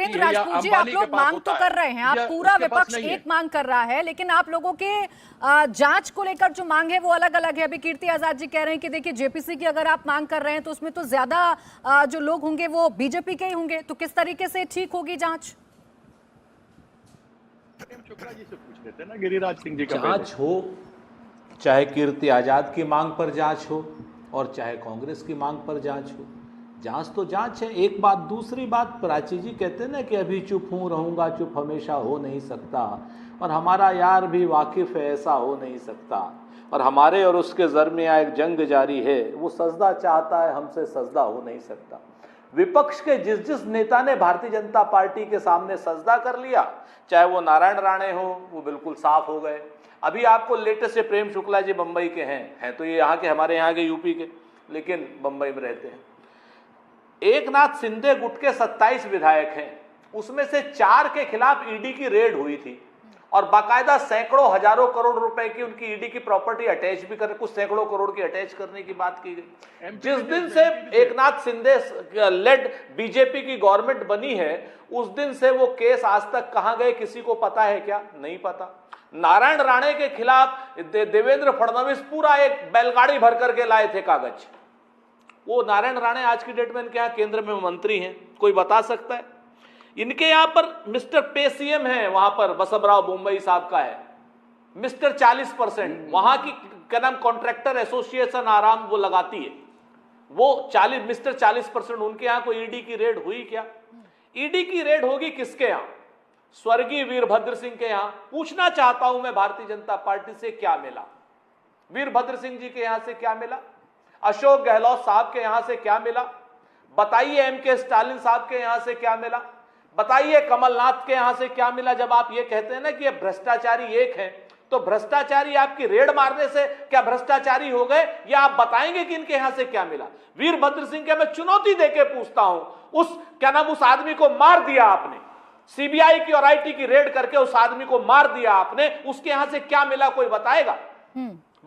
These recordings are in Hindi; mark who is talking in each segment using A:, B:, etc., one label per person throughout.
A: सुरेंद्र राजपूत जी, आप लोग मांग तो कर रहे हैं, आप पूरा विपक्ष एक मांग कर रहा है, लेकिन आप लोगों के जांच को लेकर जो मांग है वो अलग अलग है। अभी कीर्ति आजाद जी कह रहे हैं कि देखिए जेपीसी की अगर आप मांग कर रहे हैं तो उसमें तो ज्यादा जो लोग होंगे वो बीजेपी के ही होंगे, तो किस तरीके से ठीक होगी जांच?
B: शुक्ला जी से पूछ लेते हैं ना, गिरिराज सिंह जी का।
C: जांच हो, चाहे कीर्ति आजाद की मांग पर जांच हो और चाहे कांग्रेस की मांग पर जांच हो, जांच तो जांच है। एक बात, दूसरी बात, प्राची जी कहते हैं ना कि अभी चुप हूं, रहूंगा चुप, हमेशा हो नहीं सकता, और हमारा यार भी वाकिफ है ऐसा हो नहीं सकता, और हमारे और उसके दरमियां एक जंग जारी है, वो सजदा चाहता है, हमसे सजदा हो नहीं सकता। विपक्ष के जिस जिस नेता ने भारतीय जनता पार्टी के सामने सजदा कर लिया, चाहे वो नारायण राणे हो, वो बिल्कुल साफ हो गए। अभी आपको लेटेस्ट प्रेम शुक्ला जी बंबई के हैं तो ये यहाँ के, हमारे यहाँ के यूपी के, लेकिन बंबई में रहते हैं। एकनाथ शिंदे गुट के 27 विधायक हैं, उसमें से 4 के खिलाफ ईडी की रेड हुई थी और बाकायदा सैकड़ों हजारों करोड़ रुपए की उनकी ईडी की प्रॉपर्टी अटैच भी कर, कुछ सैकड़ों करोड़ की अटैच करने की बात की गई। जिस दिन से एकनाथ शिंदे लेड बीजेपी की गवर्नमेंट बनी है, उस दिन से वो केस आज तक कहां गए किसी को पता है क्या? नहीं पता। नारायण राणे के खिलाफ देवेंद्र फडणवीस पूरा एक बैलगाड़ी भर करके लाए थे कागज। वो नारायण राणे आज की डेट में इनके यहाँ केंद्र में मंत्री हैं, कोई बता सकता है? इनके यहां पर मिस्टर पे सीएम है, वहां पर बसवराव मुंबई साहब का है, मिस्टर 40%, वहां की क्या नाम कॉन्ट्रैक्टर एसोसिएशन आराम वो लगाती है, वो 40 मिस्टर 40%, उनके यहां कोई ईडी की रेड हुई क्या? ईडी की रेड होगी किसके यहां? स्वर्गीय वीरभद्र सिंह के यहां। पूछना चाहता हूं मैं भारतीय जनता पार्टी से, क्या मिला? वीरभद्र सिंह जी के यहां से क्या मिला? अशोक गहलोत साहब के यहां से क्या मिला? बताइए एमके स्टालिन साहब के यहां से क्या मिला? बताइए कमलनाथ के यहां से क्या मिला? जब आप ये कहते हैं ना कि ये भ्रष्टाचारी एक है, तो भ्रष्टाचारी आपकी रेड मारने से क्या भ्रष्टाचारी हो गए, या आप बताएंगे कि इनके यहां से क्या मिला? वीरभद्र सिंह के मैं चुनौती देके पूछता हूं, उस क्या नाम उस आदमी को मार दिया आपने, सीबीआई की और आईटी की रेड करके उस आदमी को मार दिया आपने, उसके यहां से क्या मिला? कोई बताएगा?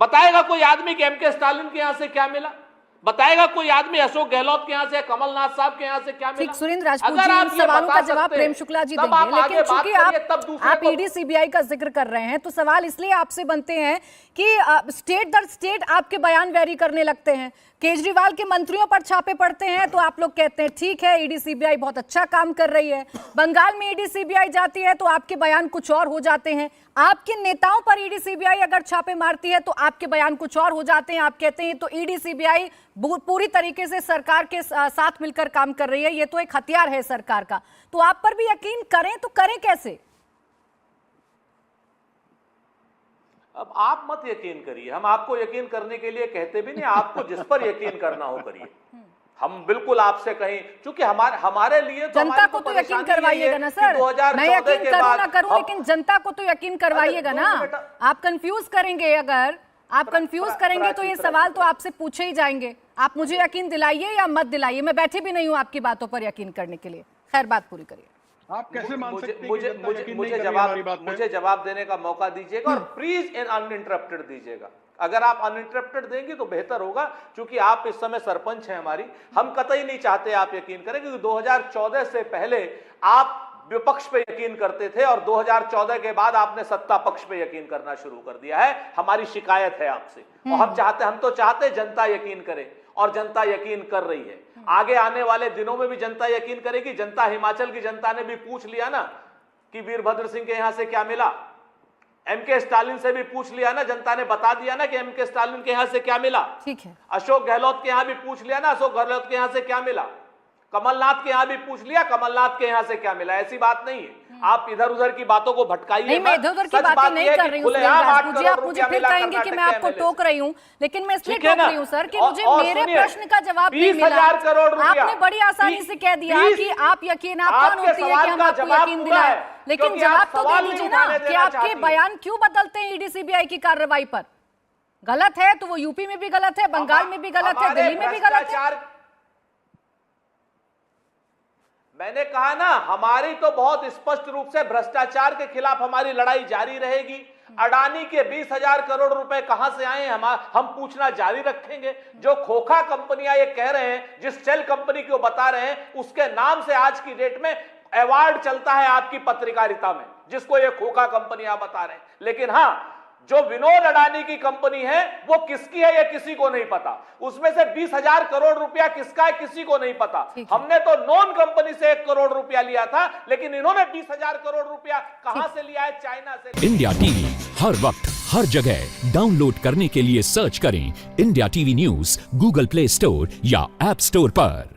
C: बताएगा कोई आदमी कि एमके स्टालिन के यहां से क्या मिला? बताएगा कोई आदमी अशोक गहलोत के यहां से, कमलनाथ साहब के यहां से क्या मिला?
A: ठीक, सुरेंद्र राजपूत जी, इन सवालों का जवाब प्रेम शुक्ला जी देंगे, लेकिन चूंकि आप ईडी सीबीआई का जिक्र कर रहे हैं तो सवाल इसलिए आपसे बनते हैं कि स्टेट दर स्टेट आपके बयान वेरी करने लगते हैं। केजरीवाल के मंत्रियों पर छापे पड़ते हैं तो आप लोग कहते हैं ठीक है, ईडी सीबीआई बहुत अच्छा काम कर रही है। बंगाल में ईडी सीबीआई जाती है तो आपके बयान कुछ और हो जाते हैं। आपके नेताओं पर ईडी सीबीआई अगर छापे मारती है तो आपके बयान कुछ और हो जाते हैं। आप कहते हैं तो ईडी सीबीआई पूरी तरीके से सरकार के साथ मिलकर काम कर रही है, ये तो एक हथियार है सरकार का। तो आप पर भी यकीन करें तो करें कैसे?
C: अब आप मत यकीन करिए, हम आपको यकीन करने के लिए कहते भी नहीं, आपको जिस पर यकीन करना हो करिए। हम बिल्कुल आपसे कहीं, क्योंकि हमारे लिए तो
A: जनता को तो यकीन करवाइएगा ना सर। मैं यकीन करूं ना करूं, लेकिन जनता को तो यकीन करवाइएगा ना। आप कंफ्यूज करेंगे, अगर आप कंफ्यूज करेंगे तो ये सवाल तो आपसे पूछे ही जाएंगे। आप मुझे यकीन दिलाइए या मत दिलाइए, मैं बैठी भी नहीं हूं आपकी बाटों पर यकीन करने के लिए। खैर, बात पूरी करिए।
B: आप कैसे मान सकते हैं?
C: मुझे जवाब देने का मौका दीजिएगा और प्लीज अनइंटरप्टेड दीजिएगा। अगर आप अनइंटरप्टेड देंगे तो बेहतर होगा, क्योंकि आप इस समय सरपंच हैं हमारी। हम कतई नहीं चाहते आप यकीन करें, क्योंकि 2014 से पहले आप विपक्ष पे यकीन करते थे और 2014 के बाद आपने सत्ता पक्ष पे यकीन करना शुरू कर दिया है। हमारी शिकायत है आपसे, और हम तो चाहते जनता यकीन करे, और जनता यकीन कर रही है। आगे आने वाले दिनों में भी जनता यकीन करेगी। जनता, हिमाचल की जनता ने भी पूछ लिया ना कि वीरभद्र सिंह के यहां से क्या मिला। एमके स्टालिन से भी पूछ लिया ना, जनता ने बता दिया ना कि एमके स्टालिन के यहां से क्या मिला।
A: ठीक है।
C: अशोक गहलोत के यहां भी पूछ लिया ना, अशोक गहलोत के यहां से क्या मिला। कमलनाथ के यहां भी पूछ लिया, कमलनाथ के यहां से क्या मिला। ऐसी बात नहीं है, आप इधर उधर की बातों को भटकाइए।
A: नहीं, मैं इधर उधर की बातें नहीं कर रही हूँ राजपूत जी। आप मुझे फिर कहेंगे कि मैं आपको टोक रही हूँ, लेकिन मैं इसलिए टोक रही हूँ सर कि मुझे मेरे प्रश्न का जवाब नहीं मिला। आपने बड़ी आसानी से कह दिया कि आप यकीन, आप कौन होती है कि हम आपको यकीन दिलाएं, लेकिन जवाब तो दे दीजिए ना कि आपके बयान क्यों बदलते हैं ईडी सीबीआई की कार्रवाई पर। गलत है तो वो यूपी में भी गलत है, बंगाल में भी गलत है, दिल्ली में भी गलत है।
C: मैंने कहा ना, हमारी तो बहुत स्पष्ट रूप से भ्रष्टाचार के खिलाफ हमारी लड़ाई जारी रहेगी। अडानी के 20,000 करोड़ रुपए कहां से आए हम पूछना जारी रखेंगे। जो खोखा कंपनियां ये कह रहे हैं, जिस शेल कंपनी को बता रहे हैं, उसके नाम से आज की डेट में अवार्ड चलता है आपकी पत्रकारिता में, जिसको ये खोखा कंपनी आप बता रहे हैं। लेकिन हां, जो विनोद अडानी की कंपनी है वो किसकी है ये किसी को नहीं पता। उसमें से 20,000 करोड़ रुपया किसका है किसी को नहीं पता। हमने तो नॉन कंपनी से 1 करोड़ रुपया लिया था, लेकिन इन्होंने 20,000 करोड़ रुपया कहां से लिया है? चाइना से।
D: इंडिया टीवी हर वक्त हर जगह डाउनलोड करने के लिए सर्च करें India TV news Google play store या ऐप स्टोर पर।